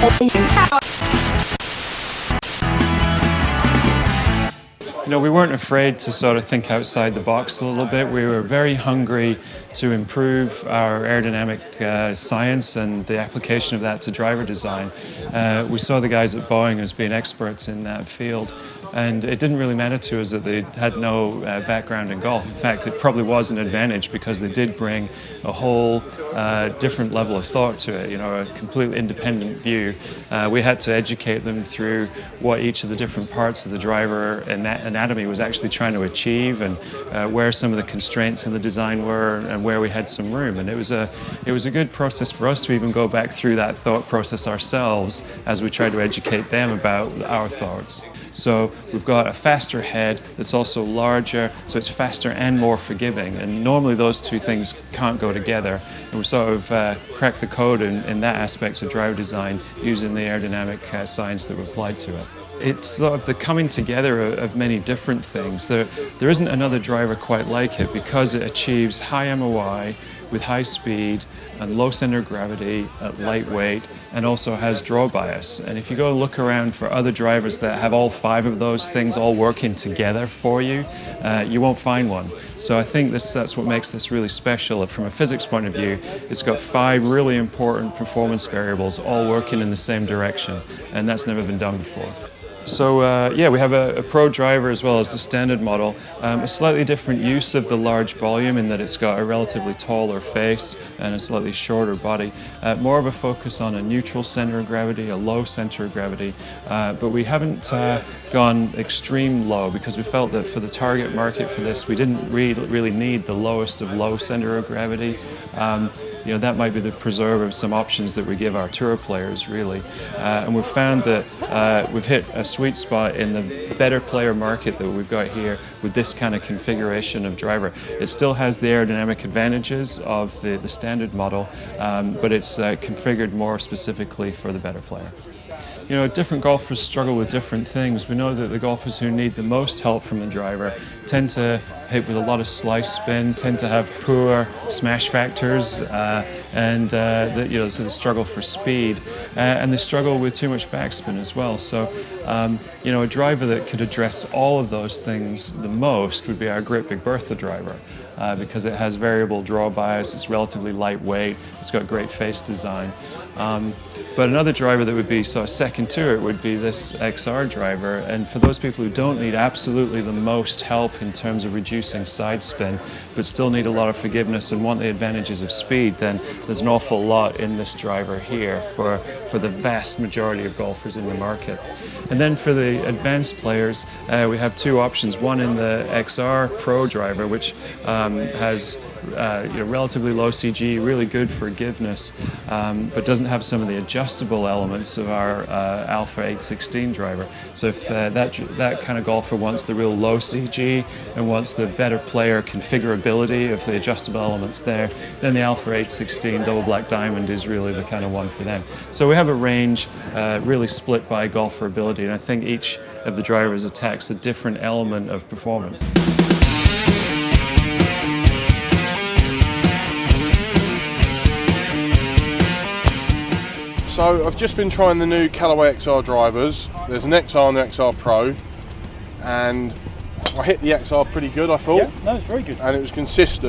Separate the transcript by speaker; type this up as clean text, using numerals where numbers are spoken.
Speaker 1: You know, we weren't afraid to sort of think outside the box a little bit. We were very hungry to improve our aerodynamic science and the application of that to driver design. We saw the guys at Boeing as being experts in that field, and it didn't really matter to us that they had no background in golf. In fact, it probably was an advantage because they did bring a whole different level of thought to it, you know, a completely independent view. We had to educate them through what each of the different parts of the driver anatomy was actually trying to achieve, and where some of the constraints in the design were and where we had some room. And it was a good process for us to even go back through that thought process ourselves as we tried to educate them about our thoughts. So we've got a faster head that's also larger, so it's faster and more forgiving. And normally those two things can't go together. And we sort of cracked the code in that aspect of driver design using the aerodynamic science that we applied to it. It's sort of the coming together of many different things. There isn't another driver quite like it because it achieves high MOI with high speed and low center of gravity, lightweight, and also has draw bias. And if you go look around for other drivers that have all five of those things all working together for you, you won't find one. So I think that's what makes this really special. From a physics point of view, it's got five really important performance variables all working in the same direction, and that's never been done before. So yeah, we have a Pro driver as well as the standard model. A slightly different use of the large volume in that it's got a relatively taller face and a slightly shorter body. More of a focus on a neutral center of gravity, a low center of gravity, but we haven't gone extreme low because we felt that for the target market for this, we didn't really need the lowest of low center of gravity. You know, that might be the preserve of some options that we give our tour players, really. And we've found that we've hit a sweet spot in the better player market that we've got here with this kind of configuration of driver. It still has the aerodynamic advantages of the standard model, but it's configured more specifically for the better player. You know, different golfers struggle with different things. We know that the golfers who need the most help from the driver tend to hit with a lot of slice spin, tend to have poor smash factors, and you know, so they struggle for speed, and they struggle with too much backspin as well. So, you know, a driver that could address all of those things the most would be our Great Big Bertha driver, because it has variable draw bias, it's relatively lightweight, it's got great face design. But another driver that would be sort of second to it would be this XR driver, and for those people who don't need absolutely the most help in terms of reducing side spin, but still need a lot of forgiveness and want the advantages of speed, then there's an awful lot in this driver here for the vast majority of golfers in the market. And then for the advanced players, we have two options. One in the XR Pro driver, which has you know, relatively low CG, really good forgiveness, but doesn't have some of the adjustable elements of our Alpha 816 driver. So if that kind of golfer wants the real low CG and wants the better player configurability of the adjustable elements there, then the Alpha 816 Double Black Diamond is really the kind of one for them. So we have a range really split by golfer ability, and I think each of the drivers attacks a different element of performance.
Speaker 2: So I've just been trying the new Callaway XR drivers. There's an XR and the XR Pro, and I hit the XR pretty good, I thought.
Speaker 3: Yeah, no, it's very good.
Speaker 2: And it was consistent.